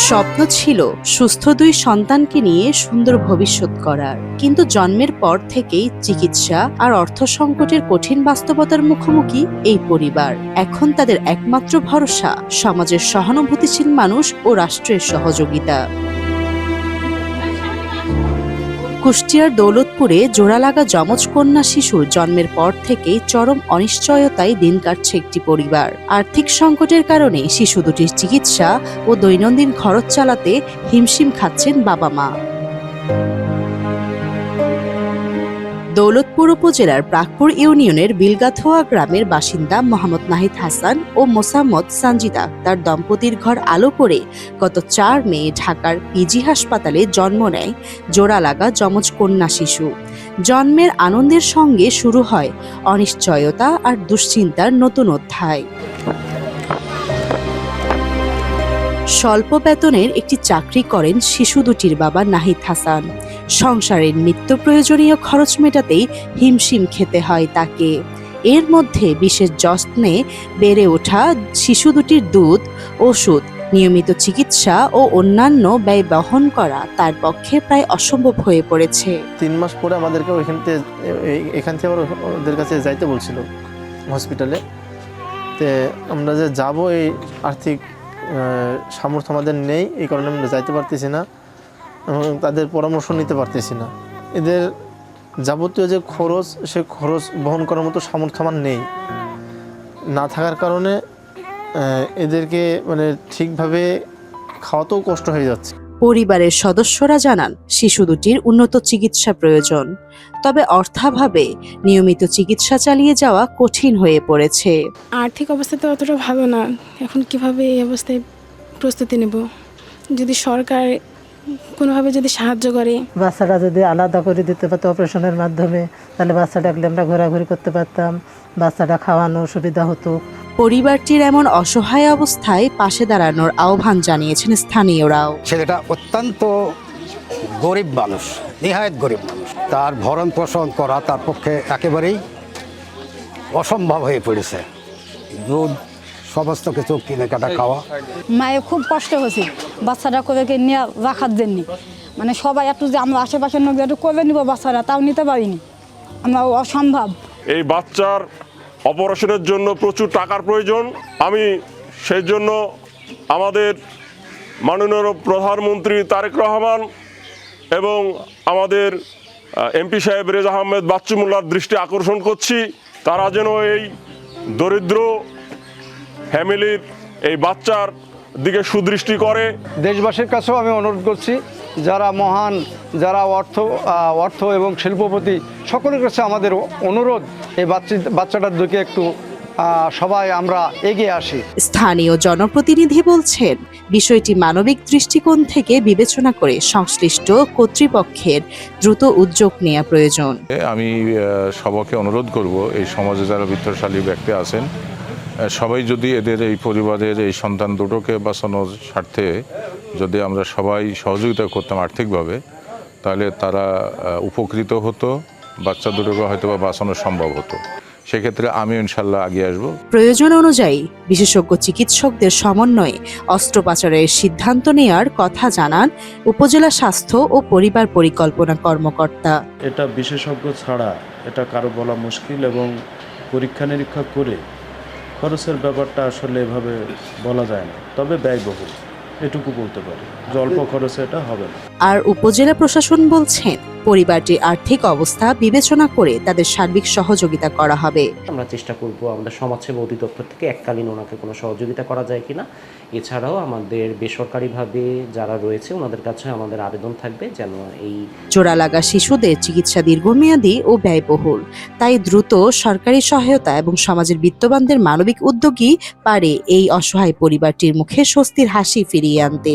স্বপ্ন ছিল সুস্থ 2 সন্তানকে নিয়ে সুন্দর ভবিষ্যৎ করার, কিন্তু জন্মের পর থেকেই চিকিৎসা আর অর্থ সংকটের কঠিন বাস্তবতার মুখোমুখি এই পরিবার। এখন তাদের একমাত্র ভরসা সমাজের সহানুভূতিশীল মানুষ ও রাষ্ট্রের সহযোগিতা। কুষ্টিয়ার দৌলতপুরে জোড়ালাগা যমজ কন্যা শিশুর জন্মের পর থেকেই চরম অনিশ্চয়তায় দিন কাটছে একটি পরিবার। আর্থিক সংকটের কারণে শিশু দুটির চিকিৎসা ও দৈনন্দিন খরচ চালাতে হিমশিম খাচ্ছেন বাবা মা। দৌলতপুর উপজেলার প্রাকপুর ইউনিয়নের বিলগাথোয়া গ্রামের বাসিন্দা মোহাম্মদ নাহিদ হাসান ও মোসাম্মদ সানজিদা আক্তার দম্পতির ঘর আলো করে গত 4 মে ঢাকার পিজি হাসপাতালে জন্ম নেয় জোড়ালাগা যমজ কন্যা শিশু। জন্মের আনন্দের সঙ্গে শুরু হয় অনিশ্চয়তা আর দুশ্চিন্তার নতুন অধ্যায়। স্বল্প বেতনের একটি চাকরি করেন শিশু দুটির বাবা নাহিদ হাসান। সংসারের নিত্য প্রয়োজনীয় খরচ মেটাতেই হিমশিম খেতে হয় তাকে। এর মধ্যে বিশেষ যত্নে বেড়ে ওঠা শিশু দুটির দুধ, ওষুধ, নিয়মিত চিকিৎসা ও অন্যান্য ব্যয় বহন করা তার পক্ষে প্রায় অসম্ভব হয়ে পড়েছে। 3 মাস পরে আমাদেরকে এখান থেকে ওদের কাছে যাইতে বলছিল হসপিটালে। তো আমরা যে যাব এই আর্থিক সামর্থ্য আমাদের নেই, এই কারণে আমরা যাইতে পারতেছি না এবং তাদের পরামর্শ নিতে পারতেছি না। এদের যাবতীয় যে খরচ, সে খরচ বহন করার মতো সামর্থ্য আমার নেই। না থাকার কারণে এদেরকে ঠিকভাবে খাওয়াতেও কষ্ট হয়ে যাচ্ছে। পরিবারের সদস্যরা জানান শিশু দুটির উন্নত চিকিৎসা প্রয়োজন, তবে অর্থাভাবে নিয়মিত চিকিৎসা চালিয়ে যাওয়া কঠিন হয়ে পড়েছে। আর্থিক অবস্থা তো অতটা ভালো না, এখন কিভাবে এই অবস্থায় প্রস্তুতি নেব? যদি সরকার কোনোভাবে যদি সাহায্য করে, বাচ্চাটা যদি আলাদা করে দিতে পারতো অপারেশনের মাধ্যমে, তাহলে বাচ্চাটাকে আমরা ঘোরাঘুরি করতে পারতাম, বাচ্চাটা খাওয়ানো সুবিধা হতো। পরিবারটির এমন অসহায় অবস্থায় পাশে দাঁড়ানোর আহ্বান জানিয়েছেন স্থানীয়রাও। ছেলেটা অত্যন্ত গরিব মানুষ, নিহায়ত গরিব মানুষ। তার ভরণ পোষণ করা তার পক্ষে একেবারেই অসম্ভব হয়ে পড়েছে। দুধ, সমস্ত কিছু কেনাকাটা খাওয়া। মায়ের খুব কষ্ট হয়েছে বাচ্চাটা করে নিয়ে রাখার জন্য। সবাই একটু যে আমরা আশেপাশের লোক একটু করে নিব বাচ্চারা, তাও নিতে পারিনি, আমরা অসম্ভব। এই বাচ্চার অপারেশনের জন্য প্রচুর টাকার প্রয়োজন। আমি সেই জন্য আমাদের মাননীয় প্রধানমন্ত্রী তারেক রহমান এবং আমাদের এমপি সাহেব রেজা আহমেদ বাচ্চু মোল্লার দৃষ্টি আকর্ষণ করছি, তারা যেন এই দরিদ্র ফ্যামিলির এই বাচ্চার দিকে সুদৃষ্টি করে। দেশবাসীর কাছেও আমি অনুরোধ করছি, যারা মহান, যারা অর্থ এবং শিল্পপতি, সকলের কাছে আমাদের অনুরোধ, এই বাচ্চাটার দিকে একটু সবাই আমরা এগিয়ে আসি। স্থানীয় জনপ্রতিনিধি বলছেন বিষয়টি মানবিক দৃষ্টিকোণ থেকে বিবেচনা করে সংশ্লিষ্ট কর্তৃপক্ষের দ্রুত উদ্যোগ নেওয়া প্রয়োজন। আমি সবাইকে অনুরোধ করব, এই সমাজে যারা বিত্তশালী ব্যক্তি আছেন সবাই যদি এদের এই পরিবারের এই সন্তান দুটোকে বাঁচানোর স্বার্থে যদি আমরা সবাই সহযোগিতা করতাম আর্থিকভাবে, তাহলে তারা উপকৃত হতো, বাচ্চা দুটোকে হয়তো বা বাঁচানো সম্ভব হতো। সেক্ষেত্রে আমি ইনশাল্লাহ এগিয়ে আসবো। প্রয়োজন অনুযায়ী বিশেষজ্ঞ চিকিৎসকদের সমন্বয়ে অস্ত্রোপচারের সিদ্ধান্ত নেওয়ার কথা জানান উপজেলা স্বাস্থ্য ও পরিবার পরিকল্পনা কর্মকর্তা। এটা বিশেষজ্ঞ ছাড়া এটা কারো বলা মুশকিল এবং পরীক্ষা নিরীক্ষা করে খরচের ব্যাপারটা আসলে এভাবে বলা যায় না, তবে ব্যয়বহুল এটুকু বলতে পারি, অল্প খরচে এটা হবে না। আর উপজেলা প্রশাসন বলছেন পরিবারটির আর্থিক অবস্থা বিবেচনা করে তাদের সার্বিক সহযোগিতা করা হবে। আমরা চেষ্টা করব আমরা সমাজসেবা অধিদপ্তর থেকে এককালীন ওনাকে কোনো সহযোগিতা করা যায় কিনা। এছাড়াও আমাদের বেসরকারিভাবে যারা রয়েছে ওনাদের কাছে আমাদের আবেদন থাকবে যেন এই জোড়ালাগা শিশুদের চিকিৎসা দীর্ঘমেয়াদী ও ব্যয়বহুল, তাই দ্রুত সরকারি সহায়তা এবং সমাজের বিত্তবানদের মানবিক উদ্যোগই পারে এই অসহায় পরিবারটির মুখে স্বস্তির হাসি ফিরিয়ে আনতে।